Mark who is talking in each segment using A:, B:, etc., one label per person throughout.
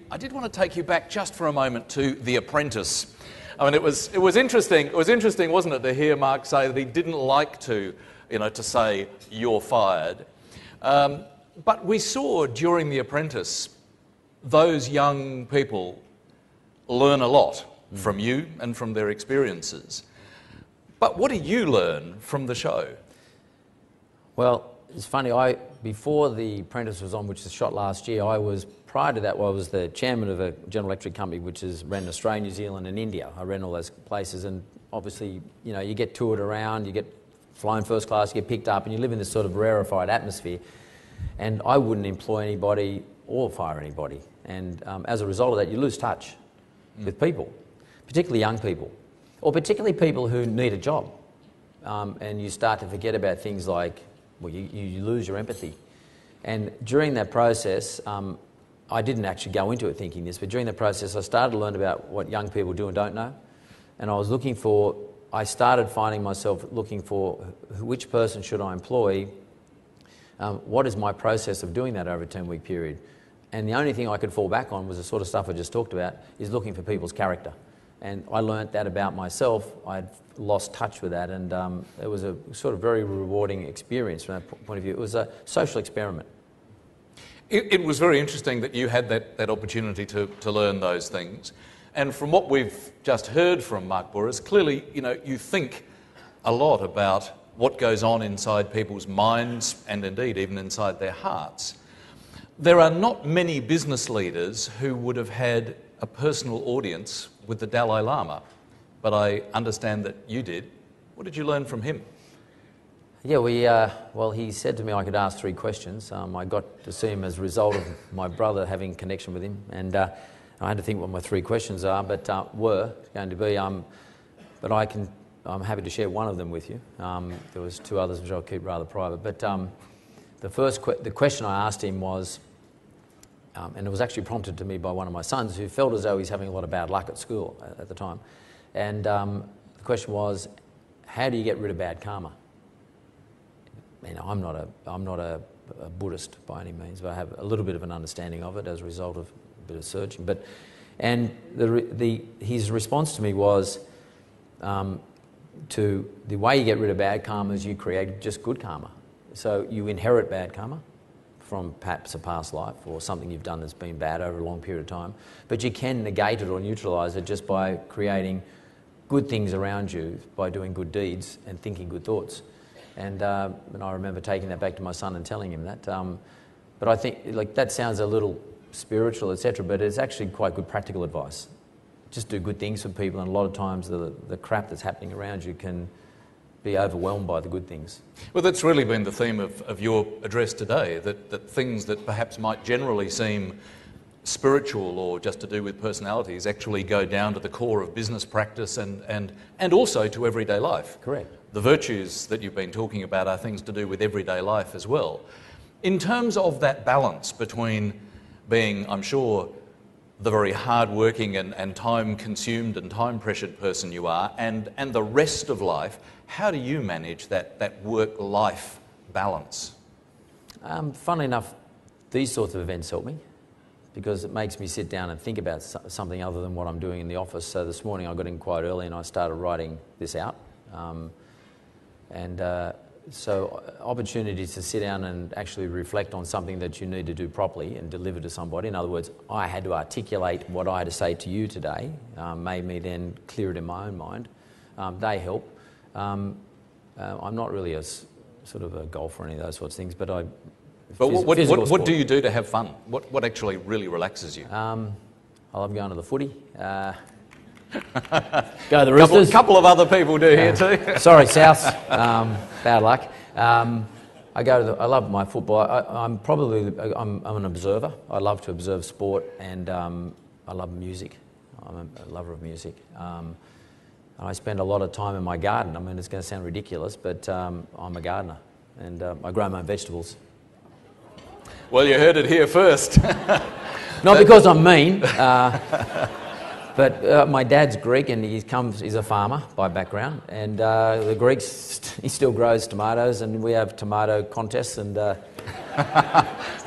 A: I did want to take you back just for a moment to The Apprentice. I mean, it was interesting. It was interesting, wasn't it, to hear Mark say that he didn't like to say you're fired. But we saw during The Apprentice those young people learn a lot from you and from their experiences. But what do you learn from the show?
B: Well, it's funny, before The Apprentice was on, which was shot last year, prior to that, I was the chairman of a General Electric company which ran Australia, New Zealand and India. I ran all those places, and obviously, you get toured around, you get flown first class, you get picked up, and you live in this sort of rarefied atmosphere. And I wouldn't employ anybody or fire anybody. And as a result of that, you lose touch with people, particularly young people, or particularly people who need a job. And you start to forget about things like, well, you lose your empathy. And during that process, I didn't actually go into it thinking this, but during that process I started to learn about what young people do and don't know. And I started finding myself looking for which person should I employ, what is my process of doing that over a 10-week period. And the only thing I could fall back on was the sort of stuff I just talked about, is looking for people's character. And I learnt that about myself. I'd lost touch with that, and it was a sort of very rewarding experience from that point of view. It was a social experiment.
A: It was very interesting that you had that opportunity to learn those things. And from what we've just heard from Mark Bouris, clearly, you think a lot about what goes on inside people's minds and indeed even inside their hearts. There are not many business leaders who would have had a personal audience with the Dalai Lama, but I understand that you did. What did you learn from him?
B: Yeah, well, he said to me I could ask 3 questions. I got to see him as a result of my brother having connection with him, and I had to think what my 3 questions are, but were going to be. But I'm happy to share one of them with you. There was 2 others which I'll keep rather private. But the question I asked him was, and it was actually prompted to me by one of my sons who felt as though he's having a lot of bad luck at school at the time. And the question was, how do you get rid of bad karma? I'm not a Buddhist by any means, but I have a little bit of an understanding of it as a result of a bit of searching. His response to me was, the way you get rid of bad karma is you create just good karma. So you inherit bad karma from perhaps a past life or something you've done that's been bad over a long period of time, but you can negate it or neutralise it just by creating good things around you, by doing good deeds and thinking good thoughts. And I remember taking that back to my son and telling him that. But I think that sounds a little spiritual, etc., but it's actually quite good practical advice. Just do good things for people, and a lot of times the crap that's happening around you can be overwhelmed by the good things.
A: Well, that's really been the theme of your address today, that things that perhaps might generally seem spiritual or just to do with personalities actually go down to the core of business practice and also to everyday life.
B: Correct.
A: The virtues that you've been talking about are things to do with everyday life as well. In terms of that balance between being, I'm sure, the very hard-working and time-consumed and time-pressured person you are, and the rest of life, how do you manage that work-life balance?
B: Funnily enough, these sorts of events help me because it makes me sit down and think about something other than what I'm doing in the office. So this morning I got in quite early and I started writing this out. So opportunities to sit down and actually reflect on something that you need to do properly and deliver to somebody. In other words, I had to articulate what I had to say to you today, made me then clear it in my own mind. They help. I'm not really a sort of a golfer or any of those sorts of things, but
A: what do you do to have fun? What actually really relaxes you?
B: I love going to the footy. Go to the Roosters.
A: A couple of other people do here too.
B: Sorry, South. Bad luck. I love my football. I'm an observer. I love to observe sport, and I love music. I'm a lover of music. I spend a lot of time in my garden. I mean, it's going to sound ridiculous, but I'm a gardener, and I grow my own vegetables.
A: Well, you heard it here first.
B: Not because I'm mean. But my dad's Greek and he's a farmer by background, and the Greeks, he still grows tomatoes, and we have tomato contests and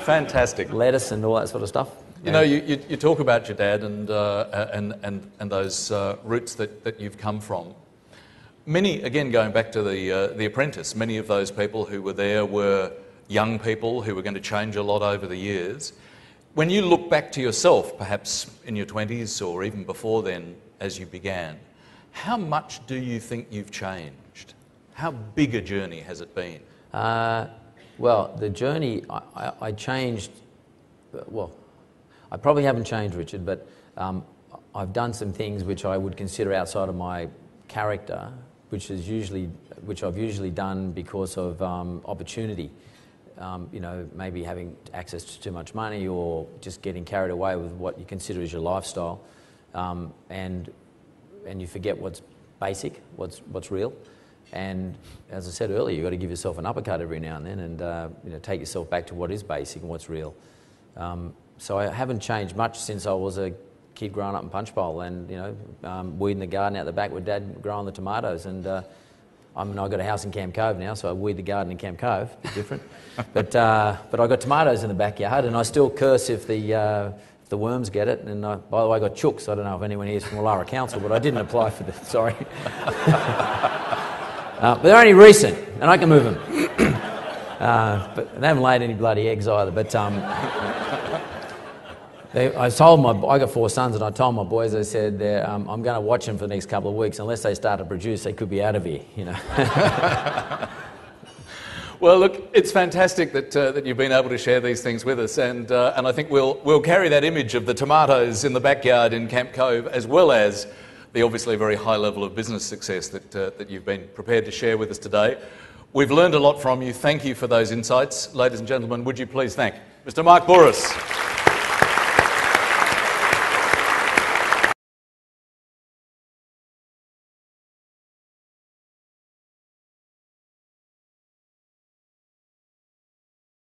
A: fantastic
B: lettuce and all that sort of stuff.
A: You know, you talk about your dad and those roots that you've come from. Many, again, going back to the Apprentice, many of those people who were there were young people who were going to change a lot over the years. When you look back to yourself, perhaps in your 20s or even before then, as you began, how much do you think you've changed? How big a journey has it been?
B: Well, the journey, I changed, well, I probably haven't changed, Richard, but I've done some things which I would consider outside of my character, which I've usually done because of opportunity. You know, maybe having access to too much money or just getting carried away with what you consider as your lifestyle, and you forget what's basic, what's real. And as I said earlier, you've got to give yourself an uppercut every now and then, and you know, take yourself back to what is basic and what's real. So I haven't changed much since I was a kid growing up in Punchbowl, and you know, weeding the garden out the back with Dad growing the tomatoes. And I mean, I've got a house in Camp Cove now, so I weed the garden in Camp Cove. A bit different, but I got tomatoes in the backyard, and I still curse if the worms get it. And by the way, I got chooks. I don't know if anyone here is from Wallara Council, but I didn't apply for this. Sorry. But they're only recent, and I can move them. But they haven't laid any bloody eggs either. But I got 4 sons, and I told my boys, I said, I'm going to watch them for the next couple of weeks. Unless they start to produce, they could be out of here, you know.
A: Well, look, it's fantastic that you've been able to share these things with us, and I think we'll carry that image of the tomatoes in the backyard in Camp Cove, as well as the obviously very high level of business success that you've been prepared to share with us today. We've learned a lot from you. Thank you for those insights. Ladies and gentlemen, would you please thank Mr. Mark Bouris.